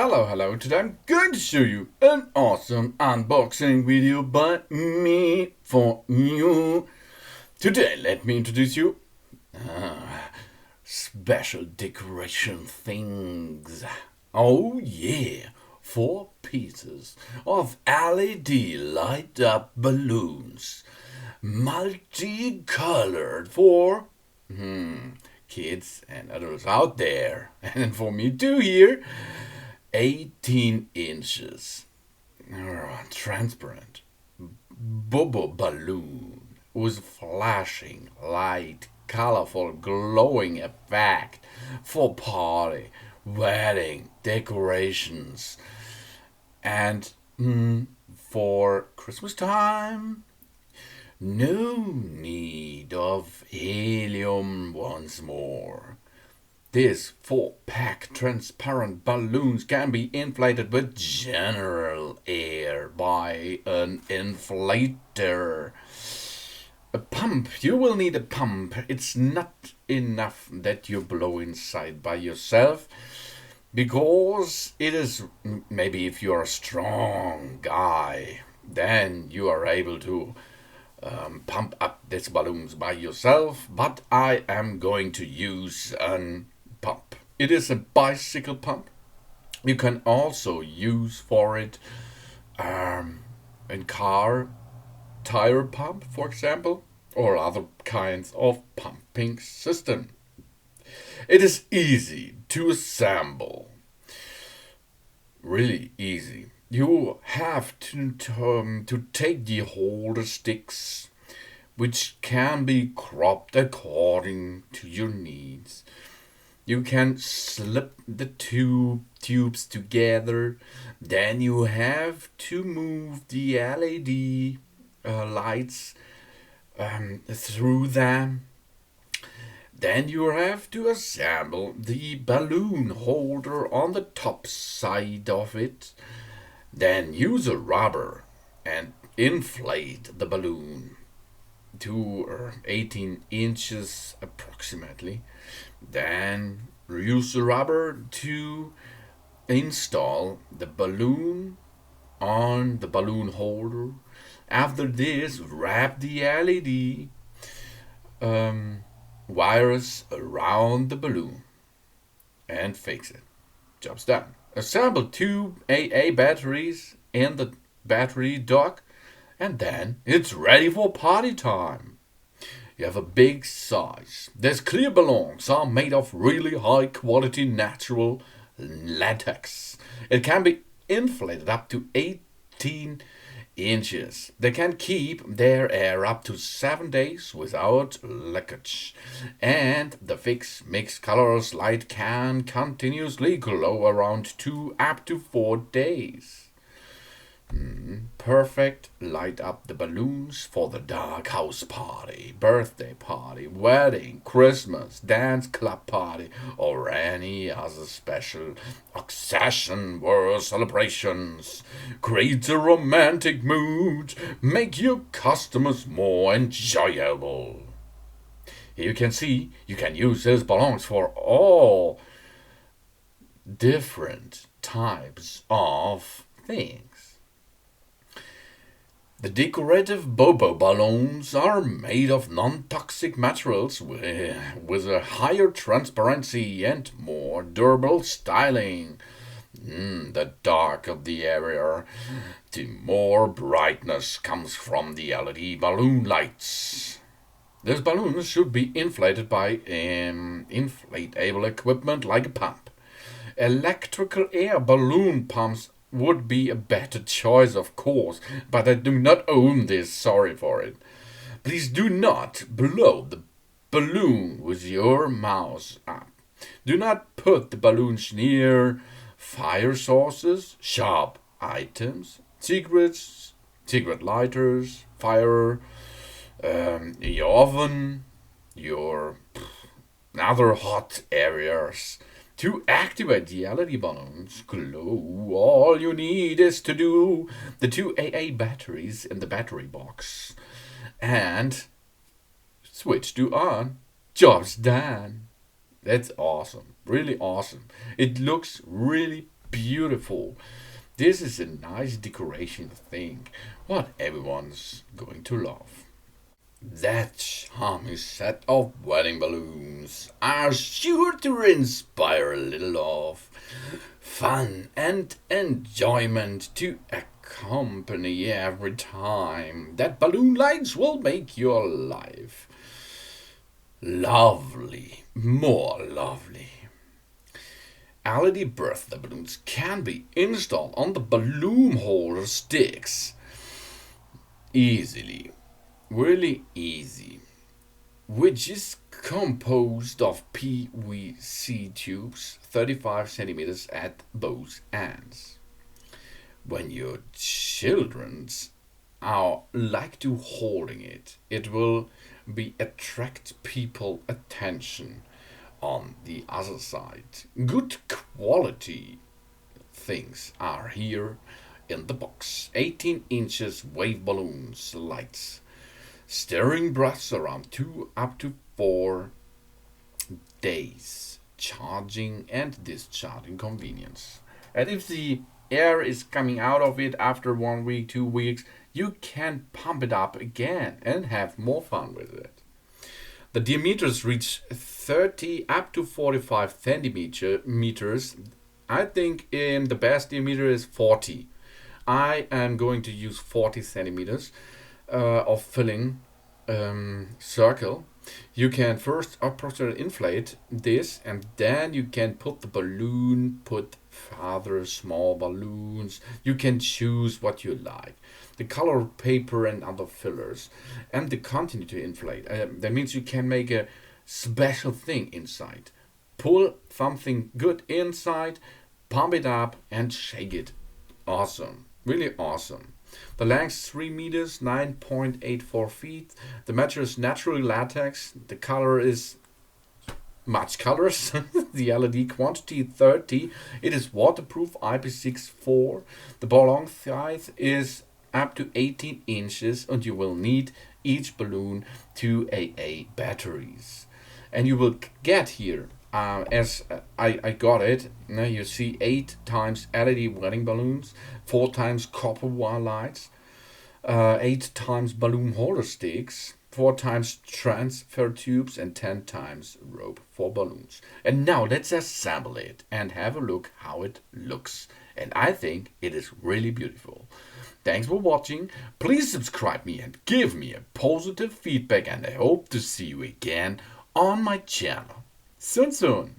Hello, today I'm going to show you an awesome unboxing video by me for you. Today let me introduce you special decoration things. Oh yeah, 4 pieces of LED light up balloons, multicolored for kids and adults out there, and for me too here. 18 inches transparent Bobo balloon with flashing light, colorful, glowing effect for party, wedding decorations, and for Christmas time. No need of helium once more. These 4-pack transparent balloons can be inflated with general air by an inflator. A pump. You will need a pump. It's not enough that you blow inside by yourself, because it is maybe if you're a strong guy, then you are able to pump up these balloons by yourself. But I am going to use an pump. It is a bicycle pump. You can also use for it a car tire pump, for example, or other kinds of pumping system. It is easy to assemble, really easy. You have to take the holder sticks, which can be cropped according to your needs. You can slip the tubes together. Then you have to move the LED lights through them. Then you have to assemble the balloon holder on the top side of it. Then use a rubber and inflate the balloon to 18 inches approximately. Then use the rubber to install the balloon on the balloon holder. After this, wrap the LED wires around the balloon and fix it. Job's done. Assemble 2 AA batteries in the battery dock, and then it's ready for party time. You have a big size. These clear balloons are made of really high quality natural latex. It can be inflated up to 18 inches. They can keep their air up to 7 days without leakage. And the fixed mixed colors light can continuously glow around 2 up to 4 days. Perfect. Light up the balloons for the dark house party, birthday party, wedding, Christmas, dance club party, or any other special occasion or celebrations. Create a romantic mood. Make your customers more enjoyable. Here you can see you can use these balloons for all different types of things. The decorative Bobo balloons are made of non-toxic materials with a higher transparency and more durable styling. The darker the area, the more brightness comes from the LED balloon lights. These balloons should be inflated by inflatable equipment like a pump. Electrical air balloon pumps would be a better choice, of course, but I do not own this, sorry for it. Please do not blow the balloon with your mouse up. Do not put the balloons near fire sources, sharp items, secret lighters, fire, your oven, your other hot areas. To activate the LED balloons glow, all you need is to do the 2 AA batteries in the battery box and switch to on. Job's done. That's awesome. Really awesome. It looks really beautiful. This is a nice decoration thing, what everyone's going to love. That charming set of wedding balloons are sure to inspire a little of fun and enjoyment to accompany every time that balloon lights will make your life lovely, more lovely. LED birthday balloons can be installed on the balloon holder sticks easily, really easy, which is composed of PVC tubes 35 centimeters at both ends. When your children's are like to holding it, it will be attract people attention on the other side. Good quality things are here in the box. 18 inches wave balloons, lights, steering brush around 2 up to 4 days, charging and discharging convenience. And if the air is coming out of it after 1 week, 2 weeks, you can pump it up again and have more fun with it. The diameters reach 30 up to 45 centimeters. I think the best diameter is 40. I am going to use 40 centimeters of filling circle. You can first approximately inflate this, and then you can put the balloon, put other small balloons. You can choose what you like. The color paper and other fillers, and the continue to inflate. That means you can make a special thing inside. Pull something good inside, pump it up, and shake it. Awesome. Really awesome. The length is 3 meters, 9.84 feet. The material is natural latex. The color is much colors. The LED quantity 30. It is waterproof IP64. The ballon size is up to 18 inches, and you will need each balloon 2 AA batteries. And you will get here, as I got it, now you see 8 times LED wedding balloons, 4 times copper wire lights, 8 times balloon holder sticks, 4 times transfer tubes, and 10 times rope for balloons. And now let's assemble it and have a look how it looks. And I think it is really beautiful. Thanks for watching. Please subscribe me and give me a positive feedback, and I hope to see you again on my channel. Soon.